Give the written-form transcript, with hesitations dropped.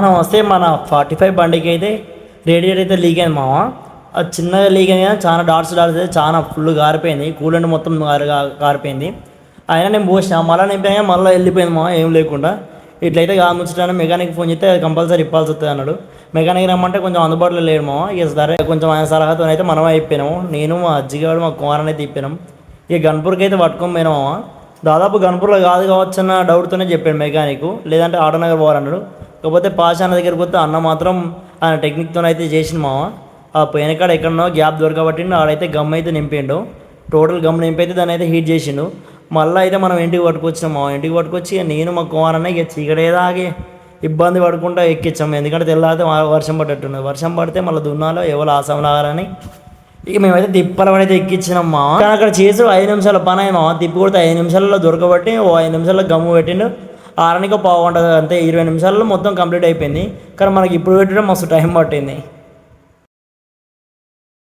నమస్తే. మన 45 బండికి అయితే రేడియేటర్ అయితే లీక్ అయింది మామ. అది చిన్నగా లీక్ అయింది కానీ చాలా డాట్స్ అయితే చాలా ఫుల్ గారిపోయింది. కూలెంట్ మొత్తం గారిపోయింది. అయినా నేను పోసిన మళ్ళీ నింపాను, మళ్ళీ వెళ్ళిపోయింది మామ ఏం లేకుండా. ఇట్లయితే కాముచ్చాను. మెకానిక్ ఫోన్ చేస్తే అది కంపల్సరీ ఇప్పాల్సి వస్తుంది అన్నాడు. మెకానిక్ రమ్మంటే కొంచెం అందుబాటులో లేడు మామ. ఇక సరే కొంచెం ఆయన సలహాతో అయితే మనమే అయిపోయినాము. నేను మా అజ్జిగాడు మా కుమారని అయితే ఇప్పినాం. ఇక గన్పూర్కి అయితే పట్టుకొని పోయినాం మామ. దాదాపు గన్పూర్లో కాదు కావచ్చు అన్న డౌట్తోనే చెప్పాడు మెకానిక్. లేదంటే ఆటోనగర్ పోవాలన్నాడు. కాకపోతే పాషాన దగ్గరికి పోతే అన్న మాత్రం ఆయన టెక్నిక్తో అయితే చేసిన మామ. ఆ పోయిన కాడ ఎక్కడనో గ్యాప్ దొరకబట్టిండు. ఆడైతే గమ్ అయితే నింపిండు. టోటల్ గమ్ నింపైతే దాన్ని అయితే హీట్ చేసిండు. మళ్ళీ అయితే మనం ఇంటికి పట్టుకొచ్చినాం మామ. ఇంటికి పట్టుకొచ్చి నేను మా కుమారన్న ఇక చీకటేదాగి ఇబ్బంది పడుకుంటా ఎక్కించాము. ఎందుకంటే తెల్లారితే వర్షం పడ్డట్టున్నది. వర్షం పడితే మళ్ళీ దున్నాలో ఎవరు ఆసంలాగారని ఇక మేమైతే తిప్పల పడైతే ఎక్కించినాం మా. కానీ అక్కడ చేసి 5 నిమిషాల పని అయ్యి మా. తిప్పి కొడితే 5 నిమిషాలలో దొరకబట్టి 5 నిమిషాల్లో గమ్ము పెట్టిండు. ఆరనిక పావు గంట అంతే 20 నిమిషాల్లో మొత్తం కంప్లీట్ అయిపోయింది. కానీ మనకి ఇప్పుడు పెట్టడం మస్తు టైం పట్టింది.